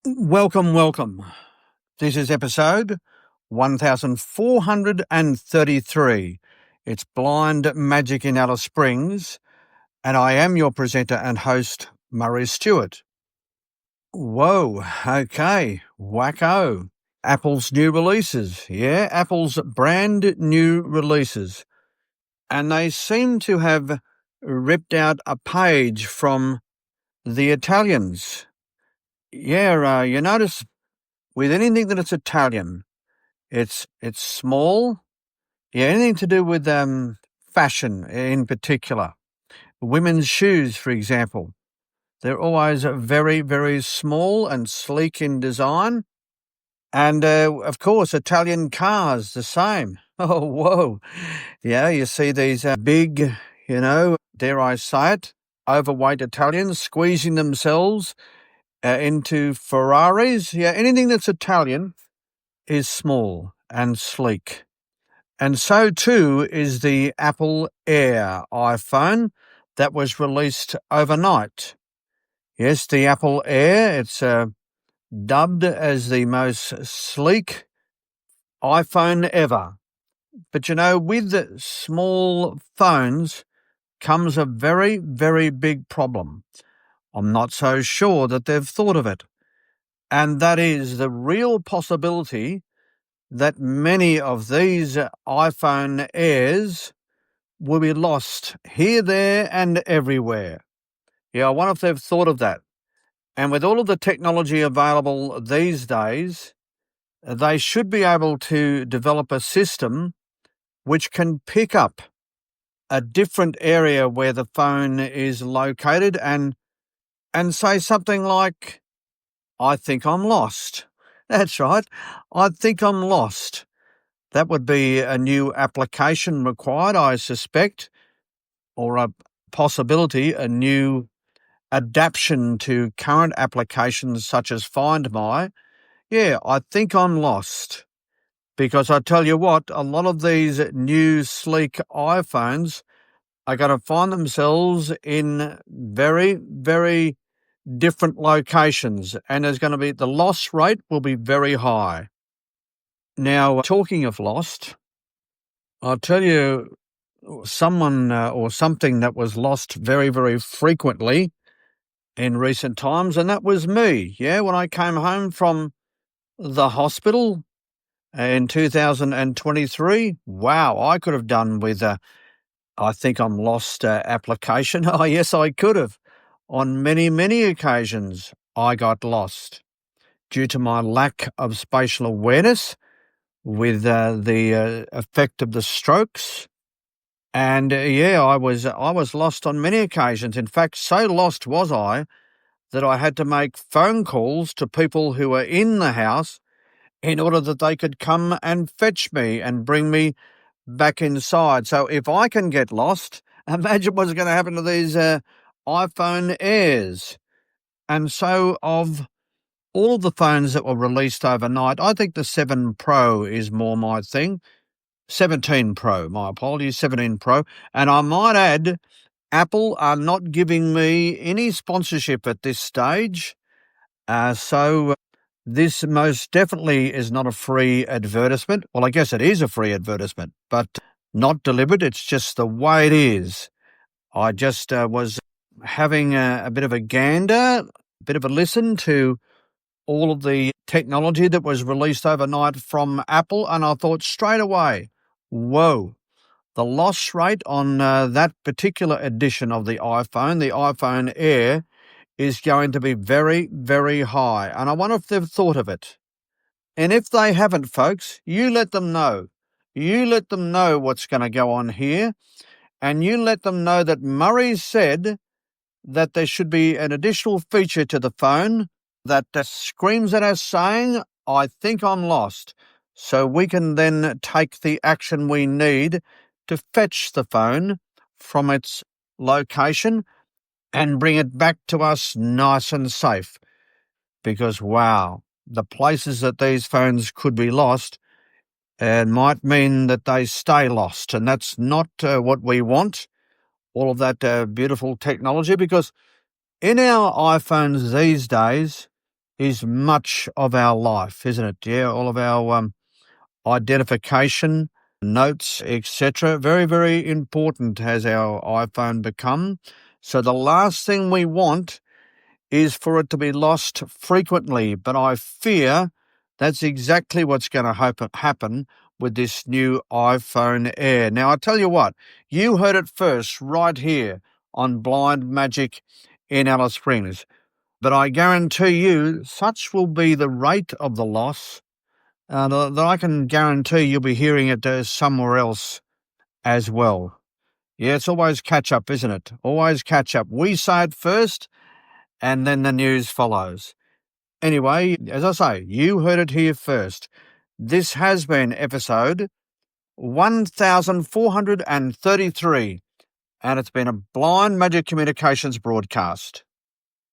Welcome, welcome. This is episode 1433. It's Blind Magic in Alice Springs, and I am your presenter and host, Murray Stewart. Whoa, okay, wacko. Apple's new releases, Apple's brand new releases. And they seem to have ripped out a page from the Italians. You notice with anything that it's Italian, it's small. Anything to do with fashion in particular. Women's shoes, for example. They're always very, very small and sleek in design. And, of course, Italian cars, the same. Oh, whoa. Yeah, you see these big, dare I say it, overweight Italians squeezing themselves into Ferraris. Yeah, anything that's Italian is small and sleek. And so too is the Apple Air iPhone that was released overnight. Yes, the Apple Air, it's dubbed as the most sleek iPhone ever. But with small phones comes a very, very big problem. I'm not so sure that they've thought of it. And that is the real possibility that many of these iPhone Airs will be lost here, there, and everywhere. Yeah, I wonder if they've thought of that. And with all of the technology available these days, they should be able to develop a system which can pick up a different area where the phone is located and say something like, "I think I'm lost." That's right. "I think I'm lost." That would be a new application required, I suspect, or a possibility, a new adaptation to current applications such as Find My. I think I'm lost. Because I tell you what, a lot of these new sleek iPhones are going to find themselves in very, very different locations, and the loss rate will be very high. Now, talking of lost, I'll tell you someone or something that was lost very, very frequently in recent times, and that was me. When I came home from the hospital in 2023, wow, I could have done with I think I'm lost application. Oh, yes, I could have. On many, many occasions, I got lost due to my lack of spatial awareness with the effect of the strokes. And I was lost on many occasions. In fact, so lost was I that I had to make phone calls to people who were in the house in order that they could come and fetch me and bring me back inside. So if I can get lost, imagine what's going to happen to these iPhone Airs. And so of all of the phones that were released overnight, I think the 7 Pro is more my thing. 17 Pro, my apologies, 17 Pro. And I might add, Apple are not giving me any sponsorship at this stage. So this most definitely is not a free advertisement. Well, I guess it is a free advertisement, but not delivered. It's just the way it is. I just was having a bit of a gander, a bit of a listen to all of the technology that was released overnight from Apple, and I thought straight away, whoa, the loss rate on that particular edition of the iPhone Air, is going to be very, very high. And I wonder if they've thought of it. And if they haven't, folks, you let them know. You let them know what's going to go on here. And you let them know that Murray said that there should be an additional feature to the phone that screams at us saying, "I think I'm lost." So we can then take the action we need to fetch the phone from its location and bring it back to us nice and safe. Because, wow, the places that these phones could be lost might mean that they stay lost. And that's not what we want, all of that beautiful technology, because in our iPhones these days, is much of our life, isn't it? Yeah, all of our identification, notes, etc. Very, very important has our iPhone become. So the last thing we want is for it to be lost frequently. But I fear that's exactly what's going to happen with this new iPhone Air. Now, I tell you what, you heard it first right here on Blind Magic in Alice Springs. But I guarantee you, such will be the rate of the loss that I can guarantee you'll be hearing it somewhere else as well. Yeah, it's always catch up, isn't it? Always catch up. We say it first, and then the news follows. Anyway, as I say, you heard it here first. This has been episode 1433, and it's been a Blind Magic Communications broadcast.